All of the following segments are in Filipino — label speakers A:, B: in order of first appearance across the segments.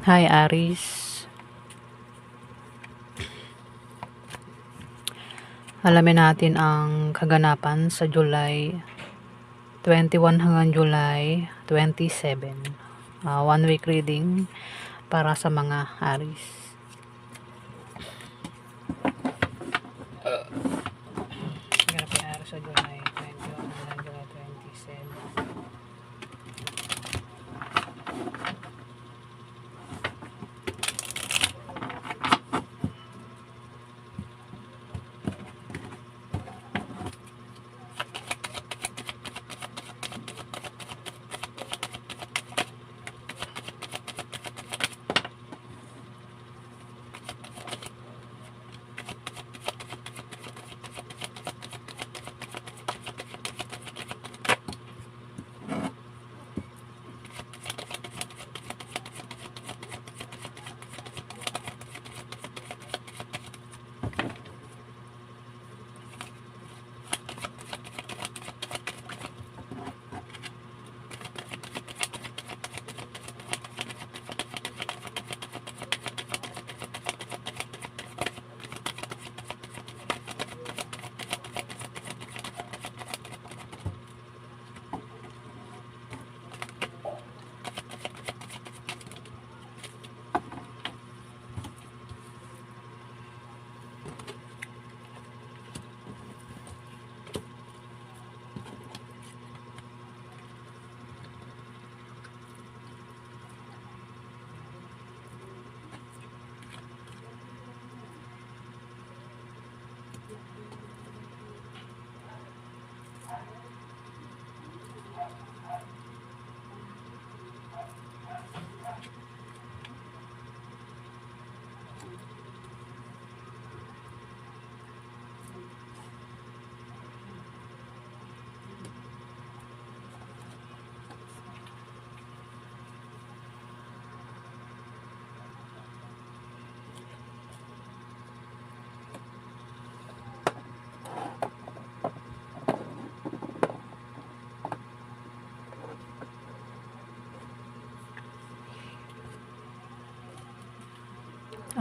A: Hi Aris, alamin natin ang kaganapan sa July 21 hanggang July 27. 1 week reading para sa mga Aris. Ganap yung Aris sa July 21 hanggang July 27.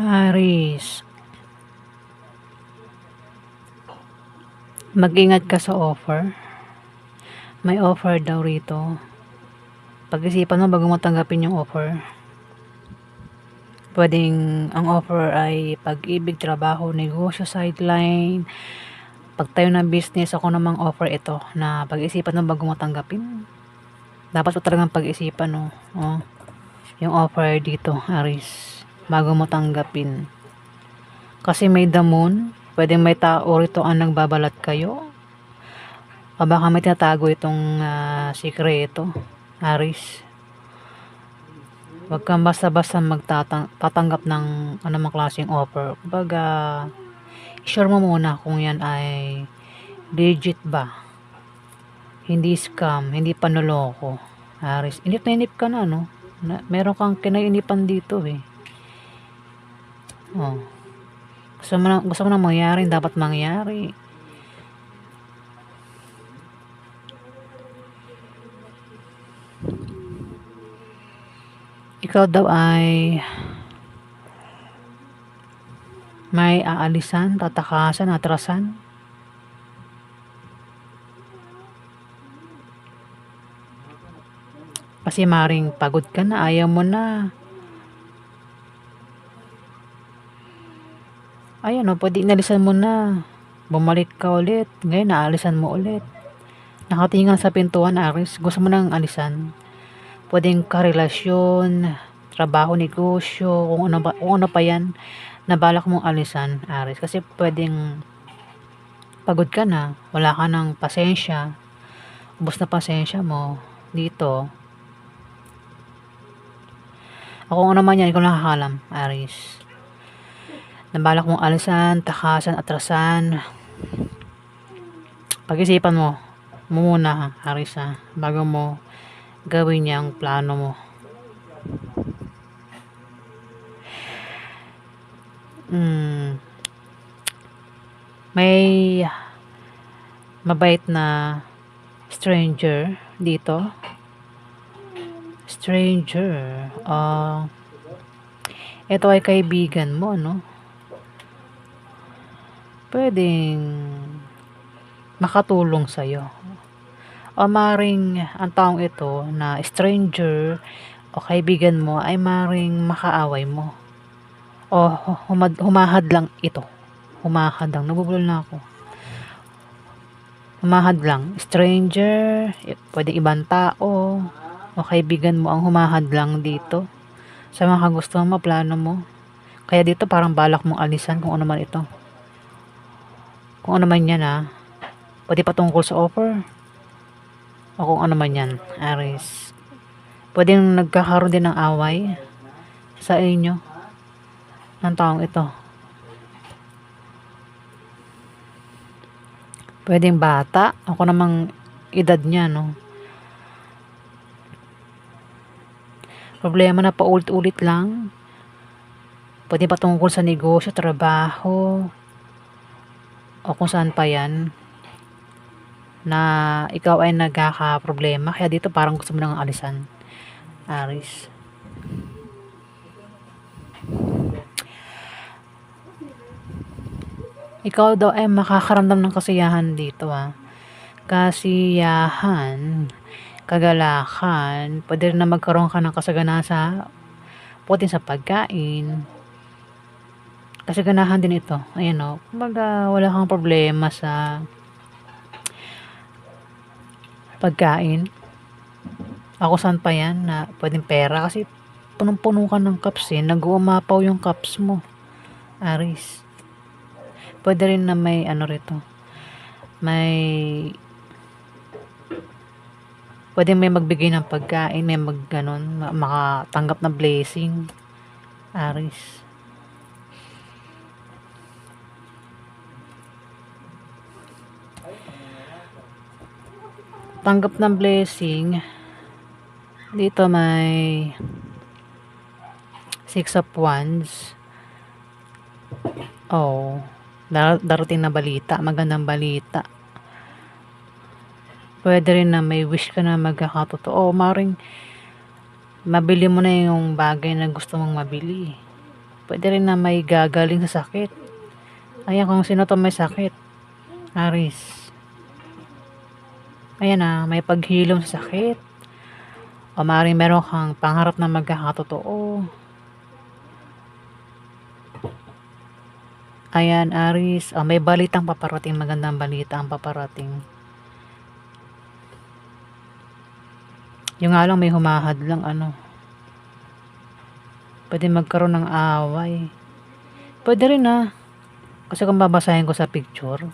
A: Aris, mag-ingat ka sa offer. May offer daw rito. Pag-isipan mo bago mo tanggapin yung offer. Pwedeng ang offer ay pag-ibig, trabaho, negosyo, sideline, pagtayo ng business. Ako namang offer ito na pag-isipan mo bago mo tanggapin. Dapat mo talagang pag-isipan, no? Oh, yung offer dito, Aris, bago mo tanggapin. Kasi may damon, pwedeng may tao rito ang nagbabalat kayo. O baka may tinatago itong sikreto, Aris. Huwag kang basta-basta magtatanggap ng anumang klaseng offer. Kumbaga, sure mo muna kung yan ay legit ba. Hindi scam, hindi panloloko. Aris, inip na inip ka na, no? Meron kang kinainipan dito, eh. Oh. Gusto mo na mangyari, dapat mangyari. Ikaw daw ay may aalisan, tatakasan, atrasan. Kasi maring pagod ka na, ayaw mo na. Ayan o, pwede inalisan mo na. Bumalik ka ulit. Ngayon, naalisan mo ulit. Nakatingin sa pintuan, Aris. Gusto mo nang alisan. Pwedeng karelasyon, trabaho, negosyo, kung ano pa yan. Nabalak mong alisan, Aris. Kasi pwedeng pagod ka na. Wala ka ng pasensya. Ubus na pasensya mo. Dito. Ako ano naman yan, ikaw nakakalam, Aris. Nabalak mong alisan, takasan, atrasan. Pag-isipan mo muna, Aris, bago mo gawin yung plano mo. May mabait na stranger dito. Stranger. ito ay kaibigan mo, no? Pwedeng makatulong sa'yo. O maring ang taong ito na stranger o kaibigan mo ay maring makaaway mo. O humahad lang ito. Humahad lang. Nabubulol na ako. Humahad lang. Stranger, pwede ibang tao, o kaibigan mo ang humahad lang dito. Sa mga kagustuhan mo, plano mo. Kaya dito parang balak mong alisan kung ano man ito. Kung ano man yan pwede patungkol sa offer. O kung ano man yan, Aries. Pwedeng nagkakaroon din ng away sa inyo ng taong ito. Pwedeng bata, ako namang edad niya, no? Problema na paulit-ulit lang. Pwede patungkol sa negosyo, trabaho, o kung saan pa yan, na ikaw ay nagkaka-problema. Kaya dito parang gusto mo nang alisan, Aries. Ikaw daw ay makakaramdam ng kasiyahan dito Kasiyahan, kagalakan, pwede rin na magkaroon ka ng kasaganahan pwede sa pagkain. Kasaganahan din ito. Ayan kumbaga wala kang problema sa pagkain. Ako saan pa yan na pwedeng pera kasi punong-puno ka ng cups nag-uumapaw yung cups mo, Aries. Pwede rin na may pwede may magbigay ng pagkain, may makatanggap na blessing, Aries. Tanggap ng blessing. Dito may 6 of Wands. Darating na balita, magandang balita. Pwede rin na may wish ka na magkakatotoo. Maring mabili mo na yung bagay na gusto mong mabili. Pwede rin na may gagaling sa sakit. Ayan, kung sino to may sakit, Aries. Ayan may paghilom sa sakit. O maring meron kang pangarap na magkakatotoo. Ayan, Aries. May balitang paparating. Magandang balita ang paparating. Yung nga lang may humahad lang pwede magkaroon ng away. Pwede rin kasi kung babasahin ko sa picture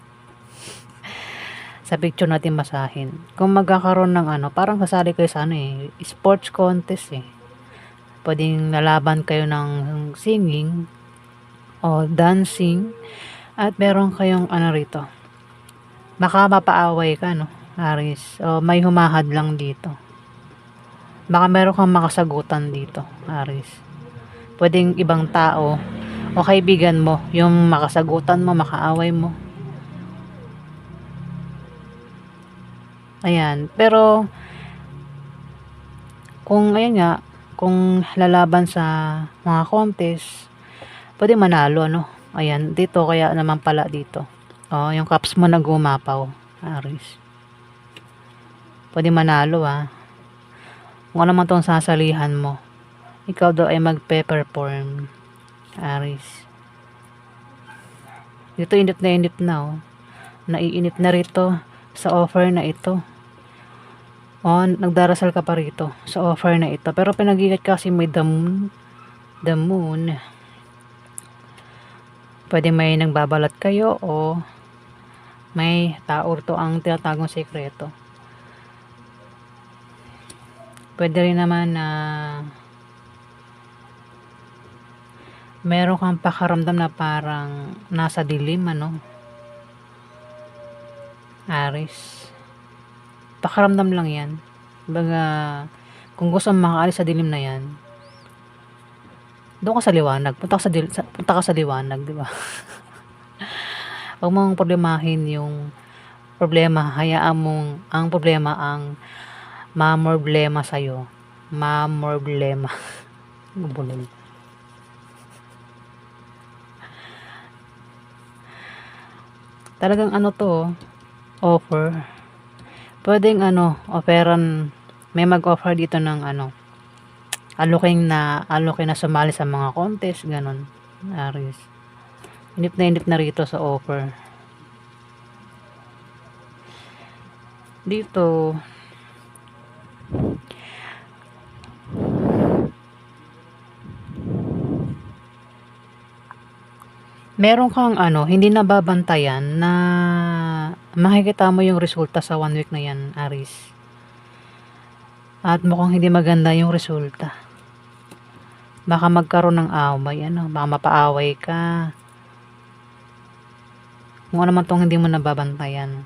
A: natin basahin. Kung magkakaroon ng parang kasali kayo sa sports contest pwedeng lalaban kayo ng singing o dancing at meron kayong rito. Baka mapaaway ka Aries. O may humahad lang dito. Baka meron kang makasagutan dito, Aries. Pwedeng ibang tao o kaibigan mo yung makasagutan mo, makaaway mo. Ayan. Pero kung kung lalaban sa mga contest, pwede manalo Ayan, dito kaya naman pala dito. Yung cups mo nag-umapaw, Aries. Pwede manalo Kung ano man tong sasalihan mo, ikaw daw ay magpe-perform, Aries. Dito init na naiinit na rito sa offer na ito. Nagdarasal ka pa rito sa offer na ito. Pero pinag-iingat kasi may the moon. Pwede may nagbabalat kayo o may tao to ang tinatagong sekreto. Pwede rin naman na meron kang pakaramdam na parang nasa dilim Aries. Pakaramdam lang yan. Baga, kung gusto mong makaalis sa dilim na yan, doon ka sa liwanag. Punta ka sa liwanag, di ba? Huwag mong problemahin yung problema. Hayaan mong ang problema ang mamroblema sa'yo. Mamroblema. Gubulol. Talagang ano to, offer. Pwedeng ano, offeran, may mag-offer dito ng ano, aluking na sumali sa mga contest, ganon. Aris. Inip na rito sa offer. Dito, meron kang ano, hindi nababantayan na makikita mo yung resulta sa 1 week na yan, Aris. At mukhang hindi maganda yung resulta. Baka magkaroon ng away, ano, baka mapaaway ka. Kung ano man tong hindi mo nababantayan.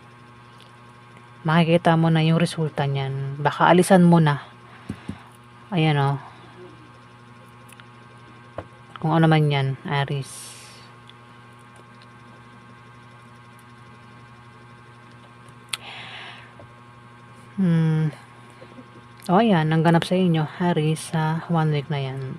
A: Makikita mo na yung resulta niyan. Baka alisan mo na. Ayan o. Kung ano man yan, Aris. O yan, nangganap sa inyo, Aris, sa 1 week na yan.